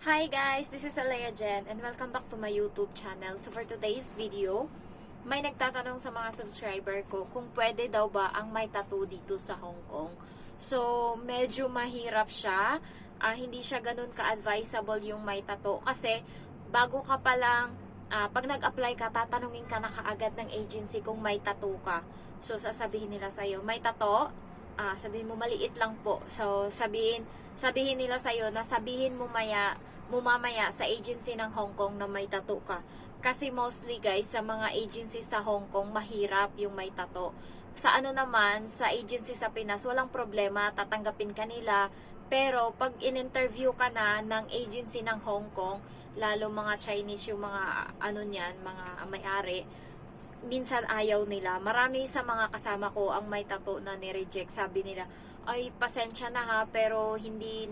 Hi guys, this is Alea Jen and welcome back to my YouTube channel. So for today's video, may nagtatanong sa mga subscriber ko kung pwede daw ba ang may tattoo dito sa Hong Kong. So medyo mahirap siya, hindi siya ganun ka-advisable yung may tattoo kasi bago ka pa lang, pag nag-apply ka, tatanungin ka na kaagad ng agency kung may tattoo ka. So sasabihin nila sa'yo, may tattoo? Sabihin mo maliit lang po. So sabihin nila sa'yo na sabihin mo mamaya sa agency ng Hong Kong na may tattoo ka. Kasi mostly guys, sa mga agency sa Hong Kong, mahirap yung may tattoo. Sa ano naman, sa agency sa Pinas, walang problema, tatanggapin ka nila. Pero pag in-interview ka na ng agency ng Hong Kong, lalo mga Chinese yung mga ano niyan, mga may-ari, minsan ayaw nila. Marami sa mga kasama ko ang may tattoo na ni-reject. Sabi nila, ay pasensya na ha, pero hindi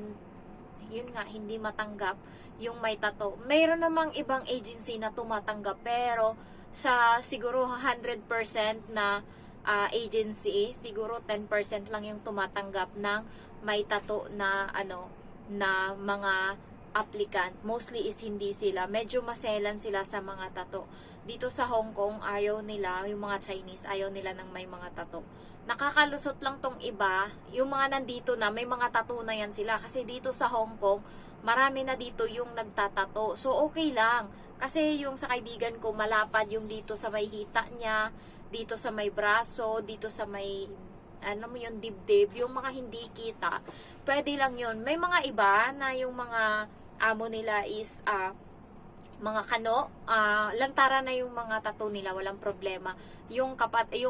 matanggap yung may tattoo. Mayroon namang ibang agency na tumatanggap, pero sa siguro 100% na agency, siguro 10% lang yung tumatanggap ng may tattoo na na mga applicant. Mostly is hindi sila. Medyo maselan sila sa mga tattoo. Dito sa Hong Kong, ayaw nila, yung mga Chinese, ayaw nila ng may mga tattoo. Nakakalusot lang tong iba, yung mga nandito na, may mga tattoo na yan sila. Kasi dito sa Hong Kong, marami na dito yung nagtatato. So, okay lang. Kasi yung sa kaibigan ko, malapad yung dito sa may hita niya, dito sa may braso, dito sa may, yung dibdib, yung mga hindi kita. Pwede lang yun. May mga iba na yung mga amo nila is, mga lantara na yung mga tattoo nila, walang problema. Yung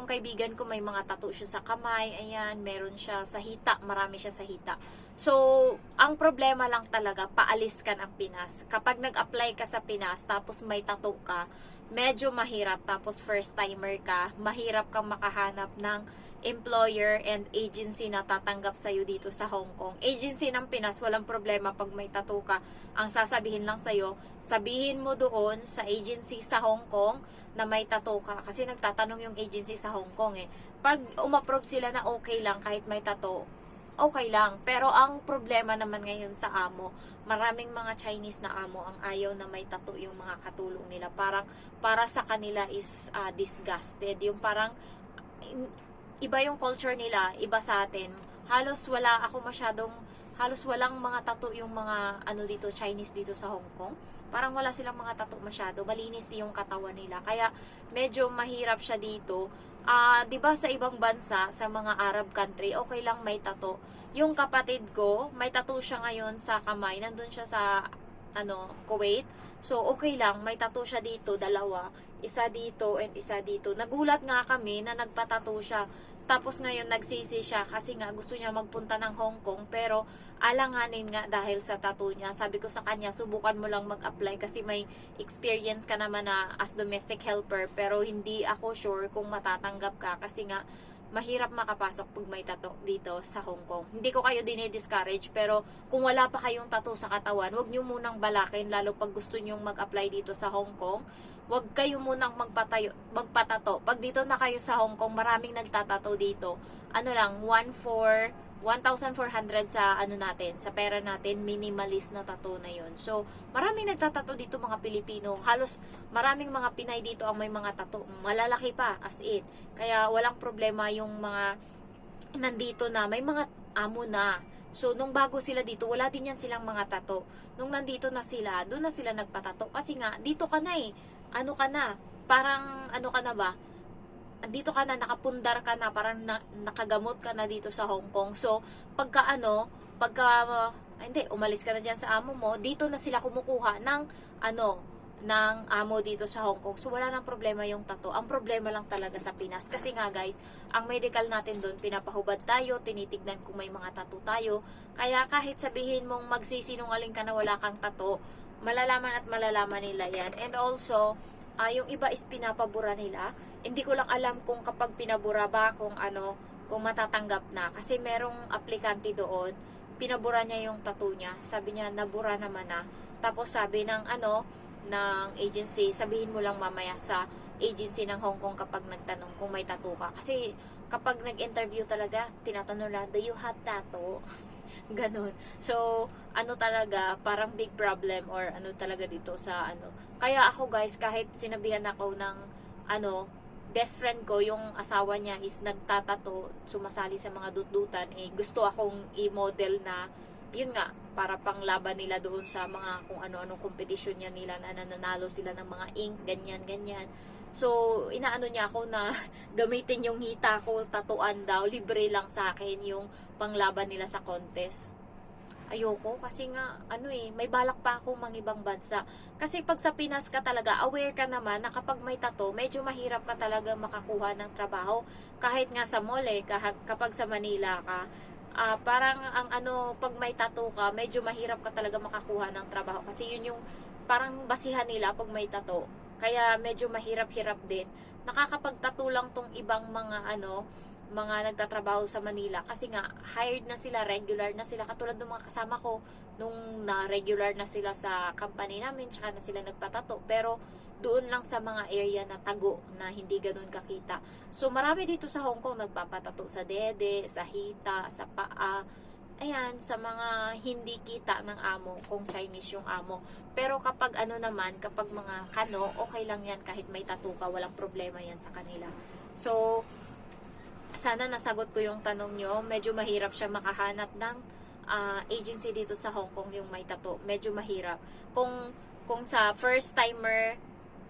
kaibigan ko may mga tattoo siya sa kamay, ayan, meron siya sa hita, marami siya sa hita. So, ang problema lang talaga, paalis ka ng Pinas. Kapag nag-apply ka sa Pinas, tapos may tattoo ka, medyo mahirap, tapos first timer ka, mahirap kang makahanap ng employer and agency na tatanggap sa'yo dito sa Hong Kong. Agency ng Pinas, walang problema pag may tattoo ka. Ang sasabihin lang sa'yo, sabihin mo doon sa agency sa Hong Kong na may tattoo ka. Kasi nagtatanong yung agency sa Hong Kong eh. Pag umapprove sila na okay lang kahit may tattoo, okay lang. Pero ang problema naman ngayon sa amo, maraming mga Chinese na amo ang ayaw na may tattoo yung mga katulong nila. Parang para sa kanila is disgusted. Yung parang iba yung culture nila, iba sa atin. Halos walang mga tattoo yung mga dito, Chinese dito sa Hong Kong. Parang wala silang mga tattoo masyado. Malinis yung katawan nila. Kaya medyo mahirap siya dito. 'Di ba sa ibang bansa, sa mga Arab country, okay lang may tattoo. Yung kapatid ko, may tattoo siya ngayon sa kamay. Nandun siya sa Kuwait. So okay lang, may tattoo siya dito, dalawa. Isa dito and isa dito. Nagulat nga kami na nagpa-tattoo siya. Tapos ngayon nagsisi siya kasi nga gusto niya magpunta ng Hong Kong, pero alanganin nga dahil sa tattoo niya. Sabi ko sa kanya, subukan mo lang mag-apply kasi may experience ka naman na as domestic helper, pero hindi ako sure kung matatanggap ka kasi nga mahirap makapasok pag may tattoo dito sa Hong Kong. Hindi ko kayo dinidiscourage, pero kung wala pa kayong tattoo sa katawan, wag niyo munang balakin, lalo pag gusto niyo mag-apply dito sa Hong Kong. Wag kayo munang magpatato. Pag dito na kayo sa Hong Kong, maraming nagtatato dito. 1,400 sa natin, sa pera natin, minimalist na tattoo na yon. So, maraming nagtatato dito mga Pilipino. Halos maraming mga Pinay dito ang may mga tattoo. Malalaki pa, as in. Kaya walang problema yung mga nandito na, may mga amo na. So, nung bago sila dito, wala din yan silang mga tattoo. Nung nandito na sila, doon na sila nagpatato. Kasi nga, dito ka na eh. Parang ka na ba? Andito ka na, nakapundar ka na, parang nakagamot ka na dito sa Hong Kong. So, umalis ka na dyan sa amo mo, dito na sila kumukuha ng amo dito sa Hong Kong. So, wala nang problema yung tattoo. Ang problema lang talaga sa Pinas. Kasi nga guys, ang medical natin doon, pinapahubad tayo, tinitignan kung may mga tattoo tayo. Kaya kahit sabihin mong magsisinungaling ka na wala kang tattoo, malalaman nila yan. And also, yung iba is pinapabura nila. Hindi ko lang alam kung kapag pinabura ba, kung matatanggap na. Kasi merong aplikante doon, pinabura niya yung tattoo niya. Sabi niya, nabura naman na. Tapos sabi ng agency, sabihin mo lang mamaya sa agency ng Hong Kong kapag nagtanong kung may tattoo ka. Kasi kapag nag-interview talaga, tinatanong na, do you have tattoo? Ganun. So, ano talaga, parang big problem or ano talaga dito sa ano. Kaya ako guys, kahit sinabihan ako ng ano, best friend ko, yung asawa niya is nagtatato, sumasali sa mga dudutan, eh gusto akong i-model na, yun nga, para panglaban nila doon sa mga kung ano-anong competition niya nila na nananalo sila ng mga ink, ganyan, ganyan. So, inaano niya ako na gamitin yung hita ko, tatuan daw, libre lang sa akin yung panglaban nila sa contest. Ayoko kasi nga ano may balak pa ako mangibang bansa. Kasi pag sa Pinas ka talaga, aware ka naman na kapag may tattoo, medyo mahirap ka talaga makakuha ng trabaho. Kahit nga sa mall kapag sa Manila ka, parang ang ano, pag may tattoo ka, medyo mahirap ka talaga makakuha ng trabaho. Kasi yun yung parang basihan nila pag may tattoo. Kaya medyo mahirap-hirap din. Nakakapagtattoo lang tong ibang mga nagtatrabaho sa Manila kasi nga hired na sila, regular na sila, katulad ng mga kasama ko nung na regular na sila sa company namin, tsaka na sila nagpatato, pero doon lang sa mga area na tago na hindi ganun kakita. So marami dito sa Hong Kong nagpapatato sa dede, sa hita, sa paa, ayan, sa mga hindi kita ng amo kung Chinese yung amo. Pero kapag ano naman, kapag mga kano, okay lang yan kahit may tattoo ka, walang problema yan sa kanila. So sana nasagot ko yung tanong nyo. Medyo mahirap siya makahanap ng agency dito sa Hong Kong yung may tattoo. Medyo mahirap. Kung sa first timer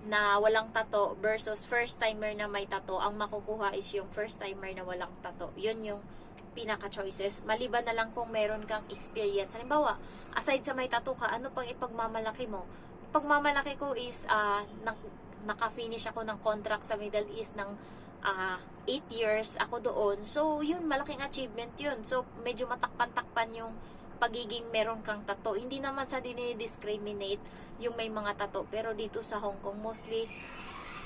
na walang tattoo versus first timer na may tattoo, ang makukuha is yung first timer na walang tattoo. Yun yung pinaka-choices. Maliban na lang kung meron kang experience. Halimbawa, aside sa may tattoo ka, ano pang ipagmamalaki mo? Ipagmamalaki ko is naka-finish ako ng contract sa Middle East ng 8 years ako doon. So, yun, malaking achievement yun. So, medyo matakpan-takpan yung pagiging meron kang tattoo. Hindi naman sa dinidiscriminate yung may mga tattoo. Pero dito sa Hong Kong, mostly,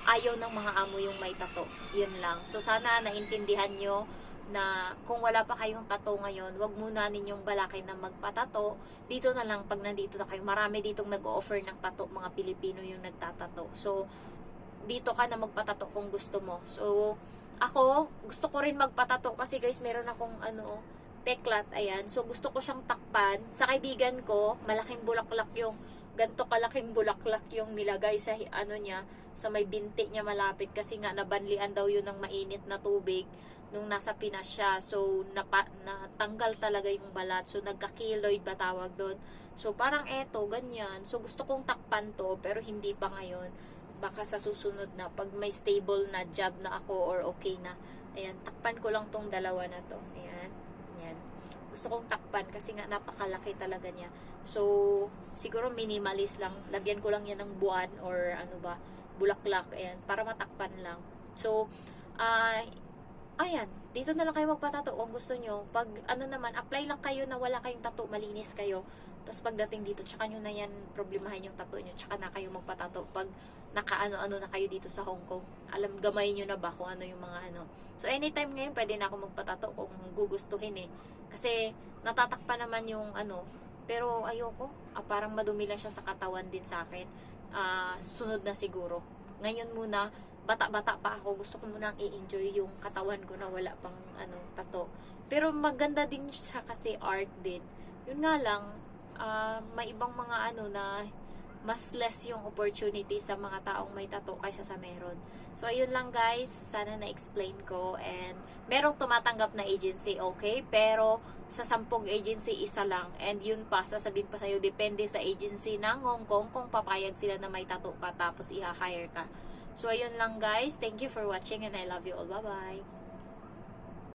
ayaw ng mga amo yung may tattoo. Yun lang. So, sana naintindihan nyo na kung wala pa kayong tattoo ngayon, wag muna ninyong balakin na magpatato. Dito na lang pag nandito na kayo. Marami ditong nag-o-offer ng tattoo. Mga Pilipino yung nagtatato. So, dito ka na magpatato kung gusto mo. So, ako, gusto ko rin magpatato kasi guys, meron akong peklat, ayan. So, gusto ko siyang takpan. Sa kaibigan ko, malaking bulaklak yung, ganto kalaking bulaklak yung nilagay sa niya, sa may binti niya malapit kasi nga nabanlian daw yun ng mainit na tubig nung nasa Pinas siya. So, natanggal talaga yung balat. So, nagka-keloid ba tawag doon. So, parang eto, ganyan. So, gusto kong takpan to, pero hindi pa ngayon. Baka sa susunod na pag may stable na job na ako or okay na, ayan, takpan ko lang tong dalawa na to, ayan, ayan, gusto kong takpan kasi nga napakalaki talaga niya. So siguro minimalist lang, lagyan ko lang yan ng buwan or bulaklak, ayan, para matakpan lang. So ayan, dito na lang kayo magpatato kung gusto nyo. Pag naman, apply lang kayo na wala kayong tattoo, malinis kayo. Tapos pagdating dito, tsaka nyo na yan problemahin yung tattoo nyo, tsaka na kayo magpatato pag nakaano-ano na kayo dito sa Hong Kong. Gamay nyo na ba kung ano yung mga So anytime ngayon, pwede na ako magpatato kung gugustuhin Kasi natatakpan naman yung pero ayoko. Parang madumi lang siya sa katawan din sa akin. Sunod na siguro. Ngayon muna, bata-bata pa ako, gusto ko munang i-enjoy yung katawan ko na wala pang tato. Pero maganda din siya kasi art din. Yun nga lang, may ibang mga na mas less yung opportunity sa mga taong may tato kaysa sa meron. So, ayun lang guys. Sana na-explain ko. And merong tumatanggap na agency, okay? Pero sa 10 agency, isa lang. And yun pa, sasabihin pa sa'yo, depende sa agency ng Hong Kong kung papayag sila na may tato ka tapos i-hire ka. So, ayun lang guys. Thank you for watching and I love you all. Bye-bye!